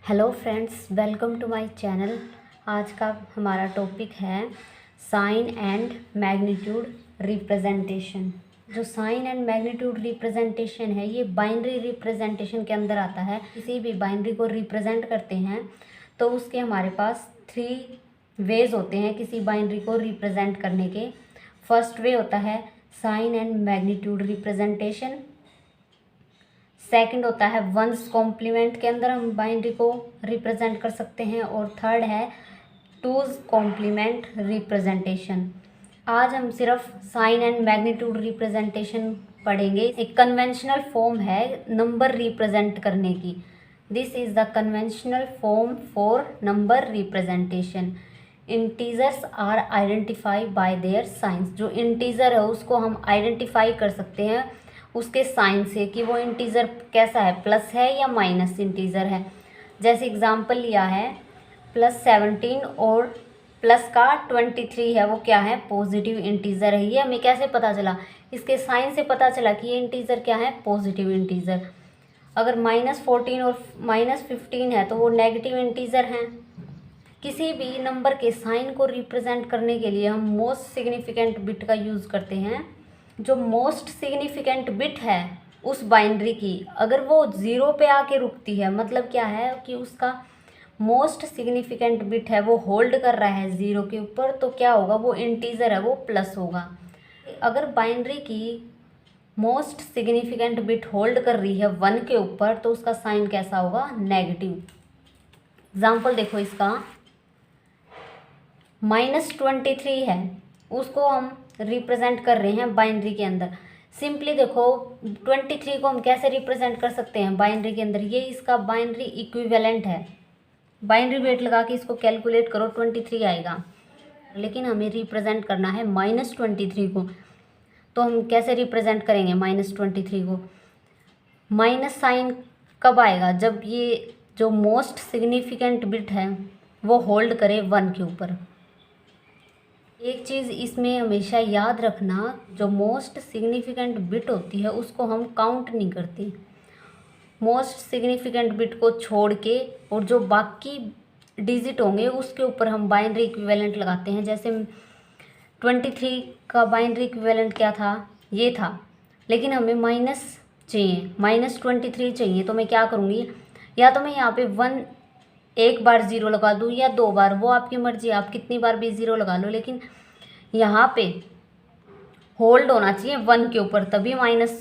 Hello friends, welcome to my channel. आज का हमारा टॉपिक है साइन एंड मैग्नीट्यूड रिप्रेजेंटेशन। जो साइन एंड मैग्नीट्यूड रिप्रेजेंटेशन है ये बाइनरी रिप्रेजेंटेशन के अंदर आता है। किसी भी बाइनरी को रिप्रेजेंट करते हैं तो उसके हमारे पास 3 वेज होते हैं किसी बाइनरी को रिप्रेजेंट करने के। फर्स्ट वे होता है sign and magnitude representation. Second होता है वंस कॉम्प्लीमेंट के अंदर हम बाइनरी को रिप्रेजेंट कर सकते हैं। और थर्ड है टूज कॉम्प्लीमेंट रिप्रेजेंटेशन। आज हम सिर्फ साइन एंड मैग्नीट्यूड रिप्रेजेंटेशन पढ़ेंगे। एक कन्वेंशनल फॉर्म है नंबर रिप्रेजेंट करने की। This is the conventional form for number representation. Integers are identify by their signs. जो इंटीजर है उसको हम आइडेंटिफाई कर सकते हैं उसके साइन से कि वो इंटीजर कैसा है, प्लस है या माइनस इंटीजर है। जैसे एग्जांपल लिया है +17 और प्लस का 23 है, वो क्या है, पॉजिटिव इंटीजर है। ये हमें कैसे पता चला, इसके साइन से पता चला कि ये इंटीजर क्या है, पॉजिटिव इंटीजर। अगर -14 और -15 है तो वो नेगेटिव इंटीजर हैं। किसी भी नंबर के साइन को रिप्रेजेंट करने के लिए हम मोस्ट सिग्निफिकेंट बिट का यूज़ करते हैं। जो मोस्ट सिग्निफिकेंट बिट है उस बाइनरी की, अगर वो 0 पे आके रुकती है, मतलब क्या है कि उसका मोस्ट सिग्निफिकेंट बिट है वो होल्ड कर रहा है 0 के ऊपर, तो क्या होगा, वो इंटीजर है, वो प्लस होगा। अगर बाइनरी की मोस्ट सिग्निफिकेंट बिट होल्ड कर रही है 1 के ऊपर तो उसका साइन कैसा होगा, नेगेटिव। एग्जाम्पल देखो इसका, -23 है, उसको हम रिप्रेजेंट कर रहे हैं बाइनरी के अंदर। सिंपली देखो 23 को हम कैसे रिप्रेजेंट कर सकते हैं बाइनरी के अंदर, ये इसका बाइनरी इक्विवेलेंट है। बाइनरी वेट लगा के इसको कैलकुलेट करो, 23 आएगा। लेकिन हमें रिप्रेजेंट करना है -23 को, तो हम कैसे रिप्रेजेंट करेंगे -23 को। माइनस साइन कब आएगा, जब ये जो मोस्ट सिग्निफिकेंट बिट है वो होल्ड करे 1 के ऊपर। एक चीज़ इसमें हमेशा याद रखना, जो मोस्ट सिग्निफिकेंट बिट होती है उसको हम काउंट नहीं करते। मोस्ट सिग्निफिकेंट बिट को छोड़ के और जो बाकी डिजिट होंगे उसके ऊपर हम बाइनरी इक्विवेलेंट लगाते हैं। जैसे 23 का बाइनरी इक्विवेलेंट क्या था, ये था, लेकिन हमें माइनस चाहिए, -23 चाहिए, तो मैं क्या करूँगी, या तो मैं यहाँ पे 1 एक बार 0 लगा दूँ या 2 बार, वो आपकी मर्जी, आप कितनी बार भी 0 लगा लो, लेकिन यहाँ पे होल्ड होना चाहिए 1 के ऊपर, तभी माइनस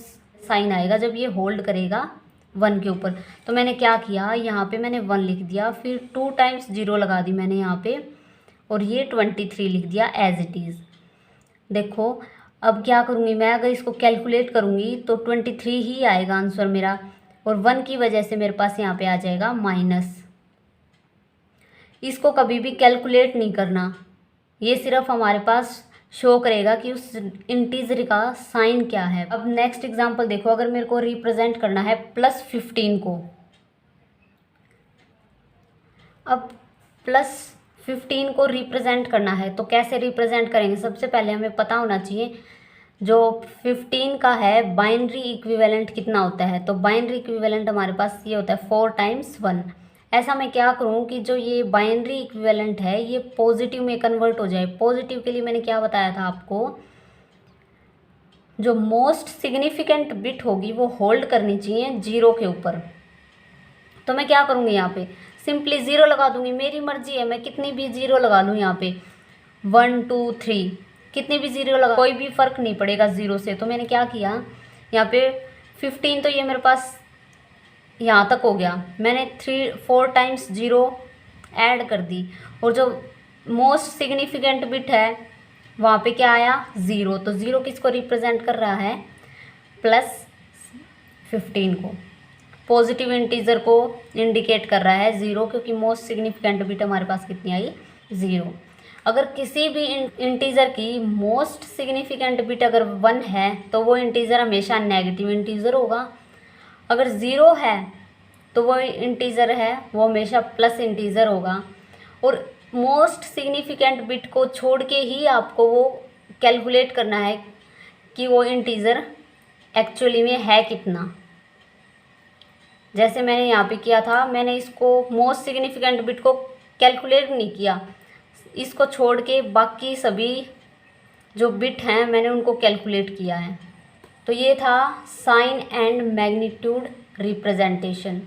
साइन आएगा जब ये होल्ड करेगा 1 के ऊपर। तो मैंने क्या किया, यहाँ पे मैंने 1 लिख दिया, फिर 2 टाइम्स 0 लगा दी मैंने यहाँ पे, और ये 23 लिख दिया एज इट इज़। देखो अब क्या करूँगी मैं, अगर इसको कैलकुलेट करूँगी तो 23 ही आएगा आंसर मेरा, और 1 की वजह से मेरे पास यहाँ पे आ जाएगा माइनस। इसको कभी भी कैलकुलेट नहीं करना, ये सिर्फ हमारे पास शो करेगा कि उस इंटीजर का साइन क्या है। अब नेक्स्ट एग्जांपल देखो, अगर मेरे को रिप्रेजेंट करना है +15 को, अब +15 को रिप्रेजेंट करना है तो कैसे रिप्रेजेंट करेंगे। सबसे पहले हमें पता होना चाहिए जो 15 का है बाइनरी इक्विवेलेंट कितना होता है। तो बाइनरी इक्विवेलेंट हमारे पास ये होता है 4 × 1। ऐसा मैं क्या करूँ कि जो ये बाइनरी इक्विवेलेंट है ये पॉजिटिव में कन्वर्ट हो जाए। पॉजिटिव के लिए मैंने क्या बताया था आपको, जो मोस्ट सिग्निफिकेंट बिट होगी वो होल्ड करनी चाहिए 0 के ऊपर। तो मैं क्या करूँगी, यहाँ पे सिंपली 0 लगा दूँगी, मेरी मर्जी है, मैं कितनी भी 0 लगा लूँ, यहाँ पे 1 2 3 कितनी भी 0 लगा, कोई भी फ़र्क नहीं पड़ेगा 0 से। तो मैंने क्या किया, यहाँ पे 15 तो ये मेरे पास यहाँ तक हो गया, मैंने 4 टाइम्स 0 ऐड कर दी, और जो मोस्ट सिग्निफिकेंट बिट है वहाँ पे क्या आया, 0। तो 0 किसको रिप्रेजेंट कर रहा है, +15 को, पॉजिटिव इंटीजर को इंडिकेट कर रहा है 0, क्योंकि मोस्ट सिग्निफिकेंट बिट हमारे पास कितनी आई, 0। अगर किसी भी इंटीजर की मोस्ट सिग्निफिकेंट बिट अगर 1 है तो वो इंटीजर हमेशा नेगेटिव इंटीजर होगा। अगर 0 है तो वो इंटीजर है वो हमेशा प्लस इंटीजर होगा। और मोस्ट सिग्निफिकेंट बिट को छोड़ के ही आपको वो कैलकुलेट करना है कि वो इंटीजर एक्चुअली में है कितना। जैसे मैंने यहाँ पे किया था, मैंने इसको मोस्ट सिग्निफिकेंट बिट को कैलकुलेट नहीं किया, इसको छोड़ के बाकी सभी जो बिट हैं मैंने उनको कैलकुलेट किया है। तो ये था साइन एंड मैग्नीट्यूड रिप्रेजेंटेशन।